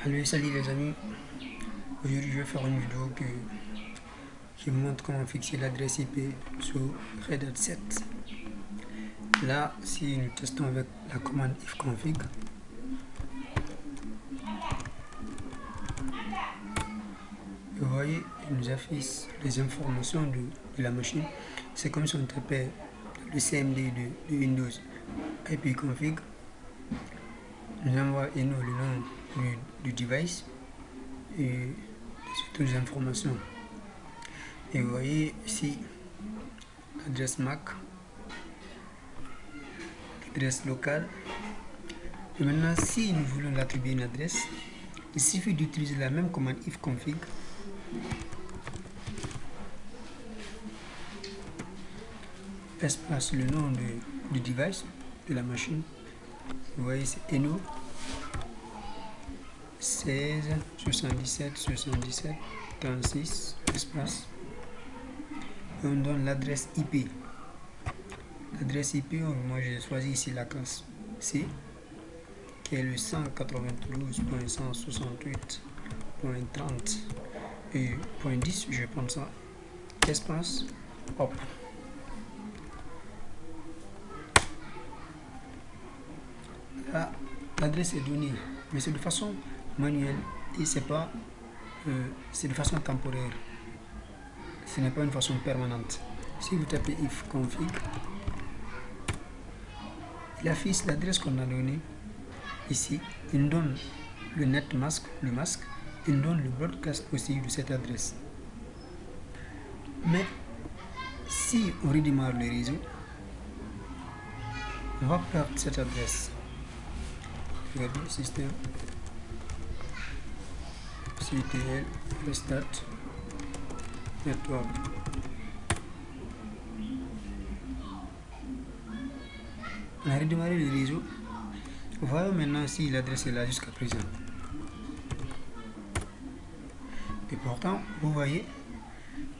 Allez, salut les amis. Aujourd'hui, je vais faire une vidéo qui vous montre comment fixer l'adresse IP sur Red Hat 7. Là, si nous testons avec la commande ifconfig, vous voyez, il nous affiche les informations de la machine. C'est comme si on tapait le CMD de Windows ipconfig. Nous envoie le nom du device et toutes les informations. Et vous voyez ici l'adresse MAC, l'adresse locale. Et maintenant, si nous voulons l'attribuer une adresse, il suffit d'utiliser la même commande ifconfig. Espace le nom du device, de la machine. Vous voyez, c'est Eno 16 77 77 36 espace. Et on donne l'adresse IP. L'adresse IP, moi j'ai choisi ici la classe C, qui est le 192.168.30 et .10, je vais prendre ça, espace, hop. Là, l'adresse est donnée, mais c'est de façon manuelle et c'est de façon temporaire. Ce n'est pas une façon permanente. Si vous tapez ifconfig, il affiche l'adresse qu'on a donnée ici. Il nous donne le net mask, le masque. Il nous donne le broadcast aussi de cette adresse. Mais si on redémarre le réseau, on va perdre cette adresse. Regardez le système. CTL, restart, network. On a redémarré le réseau. Voyons maintenant si l'adresse est là jusqu'à présent. Et pourtant, vous voyez,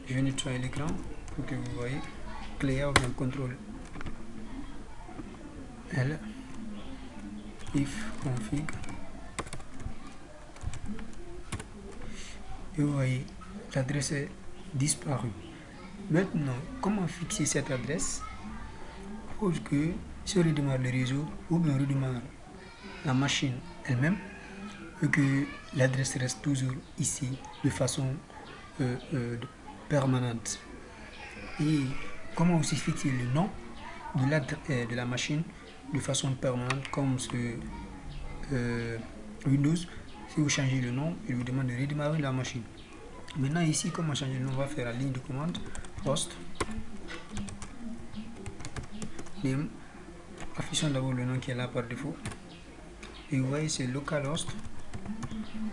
je vais nettoyer l'écran pour que vous voyez. Clear ou bien contrôle L, ifconfig. Et vous voyez, l'adresse est disparue. Maintenant, comment fixer cette adresse pour que si on redémarre le réseau ou bien on redémarre la machine elle-même et que l'adresse reste toujours ici de façon permanente. Et comment aussi fixer le nom de la machine de façon permanente comme sur Windows. Si vous changez le nom, il vous demande de redémarrer la machine. Maintenant ici, comment changer le nom? On va faire la ligne de commande host name. Affichons d'abord le nom qui est là par défaut. Et vous voyez, c'est localhost.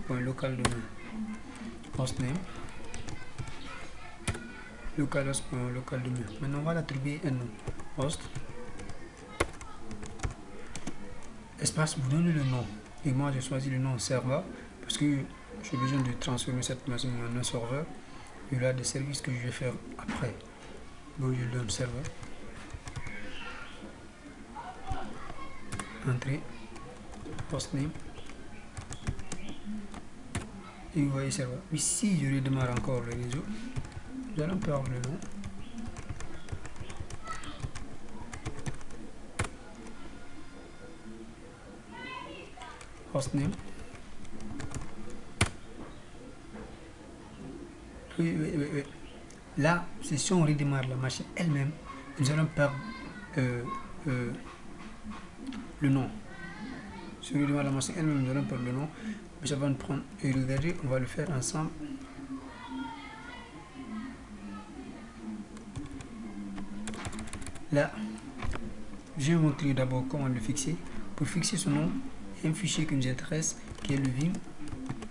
Local domain. Hostname. Localhost. Local domain. Maintenant, on va l'attribuer un nom. Host. Espace, vous donnez le nom. Et moi, j'ai choisi le nom serveur parce que j'ai besoin de transformer cette machine en un serveur. Il y a des services que je vais faire après. Donc, je donne serveur. Entrée. Hostname. Et vous voyez serveur. Mais si je redémarre encore le réseau, nous allons perdre le nom. Hostname. Oui. Là, c'est si on redémarre la machine elle-même, nous allons perdre le nom. Si on redémarre la machine elle-même, nous allons perdre le nom. Mais ça va nous prendre et regardez, on va le faire ensemble. Là, je vais vous montrer d'abord comment le fixer. Pour fixer ce nom, il y a un fichier qui nous intéresse qui est le vim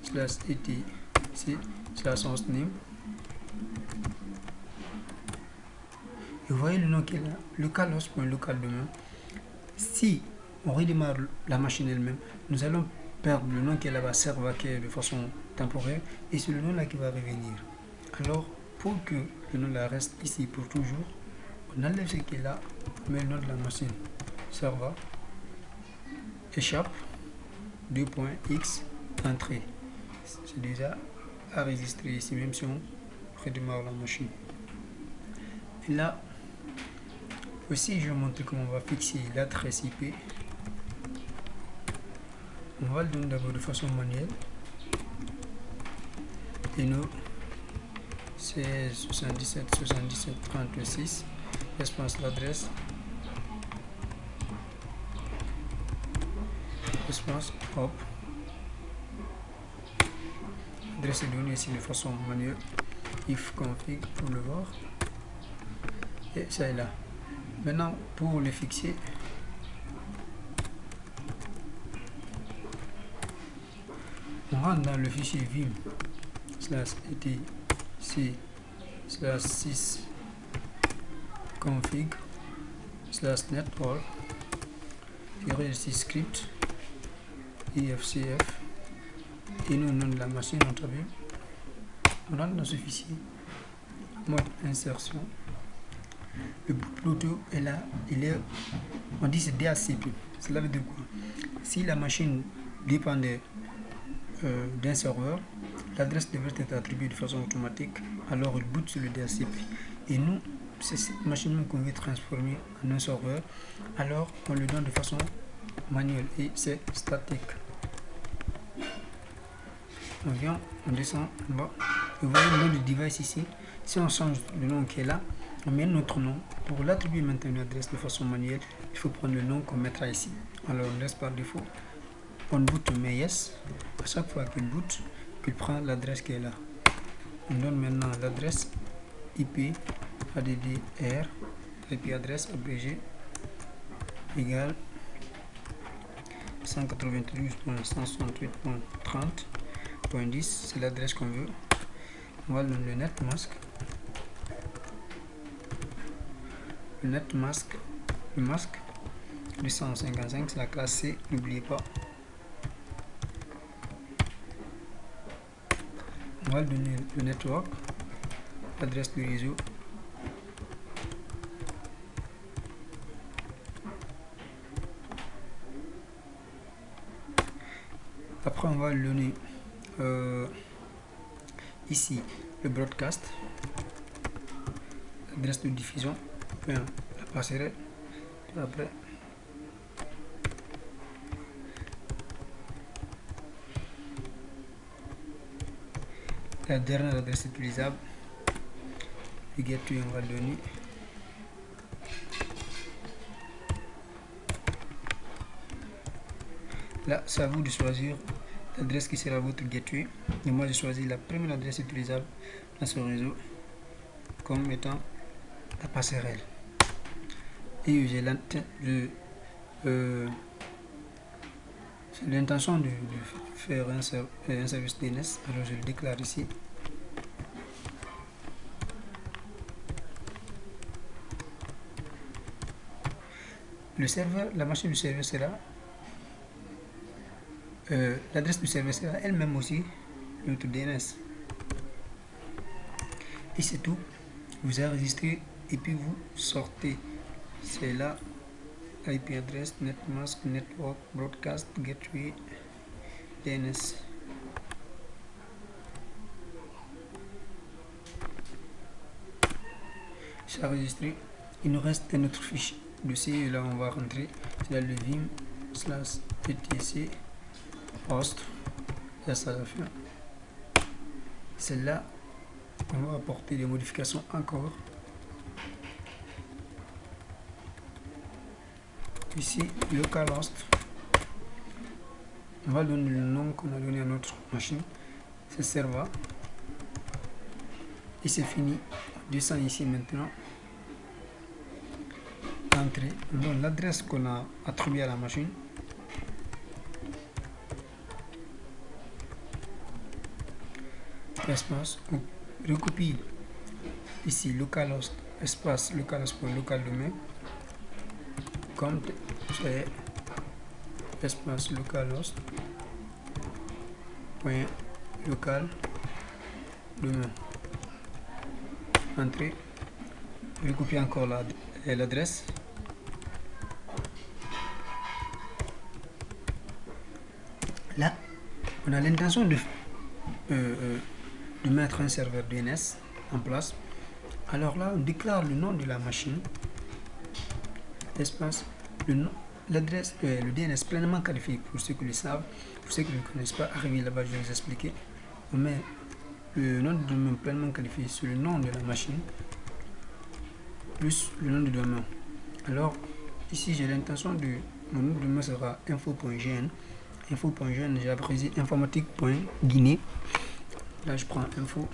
/etc/hostname. Et vous voyez le nom qui est là, localhost.localdomain. Si on redémarre la machine elle-même, nous allons perdre le nom qui est là-bas, serveur, qui est de façon temporaire, et c'est le nom là qui va revenir. Alors, pour que le nom là reste ici pour toujours, on enlève ce qui est là, on met le nom de la machine, serveur, échappe, 2.x, entrée. C'est déjà enregistré ici, même si on redémarre la machine. Et là aussi, je vais montrer comment on va fixer l'adresse IP. On va le donner d'abord de façon manuelle. Et nous, c'est 77 77 36, espace l'adresse, espace hop. L'adresse est donnée ici de façon manuelle. If config pour le voir. Et ça est là. Maintenant, pour le fixer, on rentre dans le fichier vim /etc/c/6 config /network script ifcf et nous nom de la machine notre vim. On rentre dans ce fichier, mode insertion. Le bootloader est là, on dit c'est DHCP. Cela veut dire quoi? Si la machine dépendait d'un serveur, l'adresse devrait être attribuée de façon automatique, alors il boot sur le DHCP. Et nous, c'est cette machine qu'on veut transformer en un serveur, alors on le donne de façon manuelle et c'est statique. On vient, on descend en bas, vous voyez le nom du device ici. Si on change le nom qui est là, on met notre nom. Pour l'attribuer maintenant une adresse de façon manuelle, il faut prendre le nom qu'on mettra ici. Alors on laisse par défaut. On boot, on met yes. À chaque fois qu'il boot, qu'il prend l'adresse qui est là. On donne maintenant l'adresse IP ADDR, IP adresse abrégée, égale 192.168.30.10. C'est l'adresse qu'on veut. On va donner le netmask. Le netmask, le masque 255, c'est la classe C, n'oubliez pas. On va donner le network, l'adresse du réseau. Après, on va lui donner ici le broadcast, l'adresse de diffusion, la passerelle. Après, la dernière adresse utilisable, le gateway, on va le donner. Là, c'est à vous de choisir l'adresse qui sera votre gateway. Et moi, j'ai choisi la première adresse utilisable dans ce réseau comme étant la passerelle. Et j'ai l'intention de faire un service DNS, alors je le déclare ici. Le serveur, la machine du serveur sera l'adresse du serveur sera elle-même aussi notre DNS. Et c'est tout. Vous enregistrez et puis vous sortez. C'est là IP adresse, netmask, network, broadcast, gateway, DNS. C'est enregistré. Il nous reste un autre fichier dossier. Là, on va rentrer. C'est là le vim/etc host. Là, ça va faire. C'est là on va apporter des modifications encore. Ici, localhost. On va donner le nom qu'on a donné à notre machine. C'est serva. Et c'est fini. On descend ici maintenant. Entrée. On donne l'adresse qu'on a attribuée à la machine. Espace. On recopie ici localhost, espace localhost pour local domain. Compte c'est espace localhost point local domain. Entrée. Recopie encore l'adresse. Là, On a l'intention de mettre un serveur DNS en place. Alors là, on déclare le nom de la machine, espace, le nom, l'adresse, le DNS pleinement qualifié pour ceux qui le savent. Pour ceux qui ne le connaissent pas, arrivez là-bas, je vais vous expliquer. On met le nom de domaine pleinement qualifié sur le nom de la machine, plus le nom de domaine. Alors, ici, j'ai l'intention de... Mon nom de domaine sera info.gn. Info.gn, j'ai apprécié informatique.guinée. Là, je prends info.gn.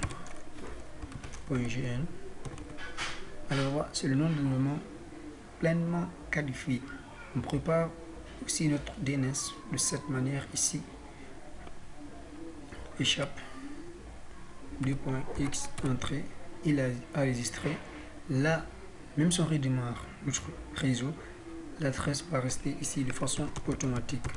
Alors, voilà, c'est le nom de domaine pleinement qualifié. On prépare aussi notre DNS de cette manière ici. Échappe 2.x entrée. Il a enregistré. Là, même si on redémarre notre réseau, l'adresse va rester ici de façon automatique.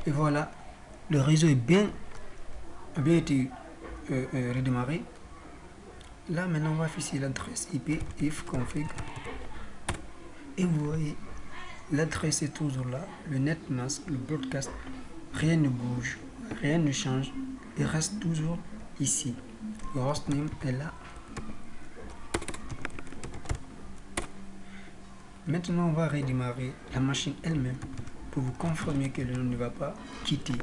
Et voilà, le réseau a bien été redémarré. Là, maintenant, on va afficher l'adresse IP ifconfig. Et vous voyez, l'adresse est toujours là. Le netmask, le broadcast, rien ne bouge, rien ne change. Il reste toujours ici. Le hostname est là. Maintenant, on va redémarrer la machine elle-même pour vous confirmer que le nom ne va pas quitter.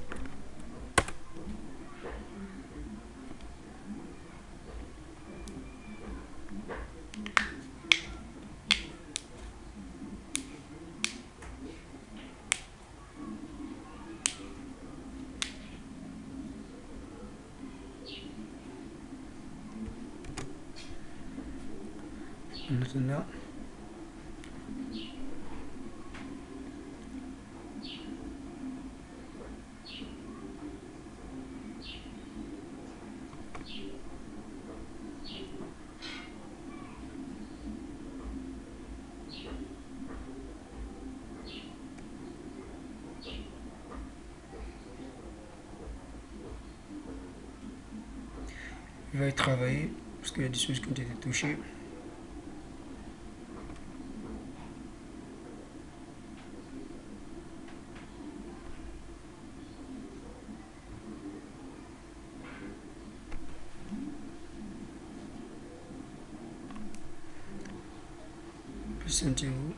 Maintenant, il va y travailler parce qu'il y a des choses qui ont été touchées. Sentez-vous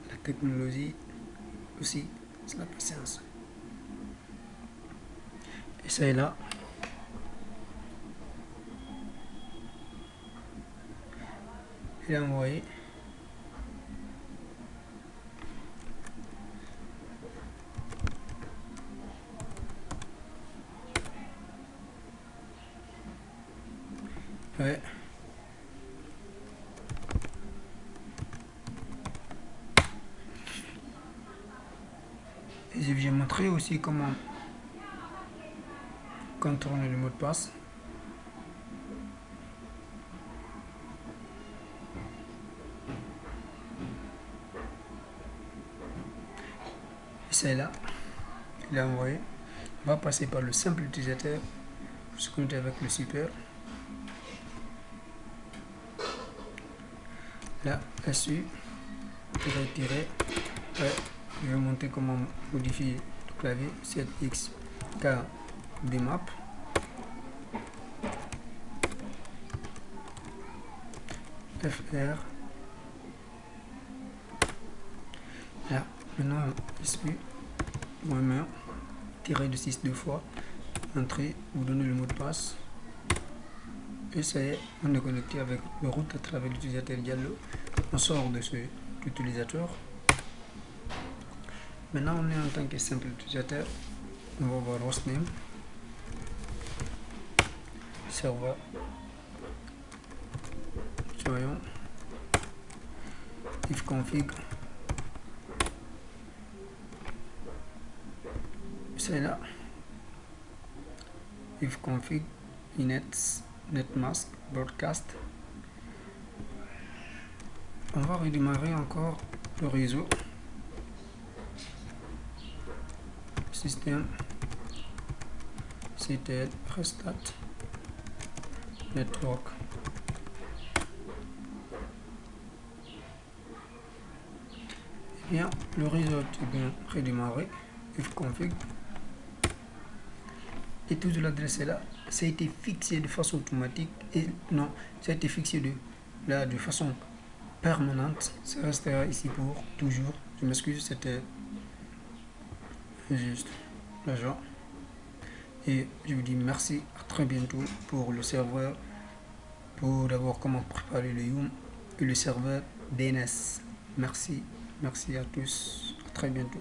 la technologie aussi, c'est la patience. Et ça est là. Il est envoyé. Ouais. Et je vais montrer aussi comment contourner le mot de passe. Et c'est là. Il est envoyé. On va passer par le simple utilisateur pour se connecter avec le super. Là, là-dessus, tirer. Ouais. Je vais montrer comment modifier le clavier 7x k bmap. FR. Là, maintenant, ici, moins tirer de 6 deux fois, entrée, vous donnez le mot de passe. Et ça y est, on est connecté avec le route à travers l'utilisateur Diallo. On sort de cet utilisateur. Maintenant, on est en tant que simple utilisateur. On va voir hostname, serveur. Voyons. Ifconfig. C'est là. Ifconfig, netmask, broadcast. On va redémarrer encore le réseau. système CTL restart network. Et bien, le réseau est bien redémarré. Ifconfig. Et toute l'adresse est là. Ça a été fixé de façon automatique. Et non, ça a été fixé de façon permanente. Ça restera ici pour toujours. Je m'excuse, c'était juste l'argent. Et je vous dis merci, à très bientôt pour le serveur, pour d'avoir comment préparer le Yum et le serveur DNS. Merci, merci à tous, à très bientôt.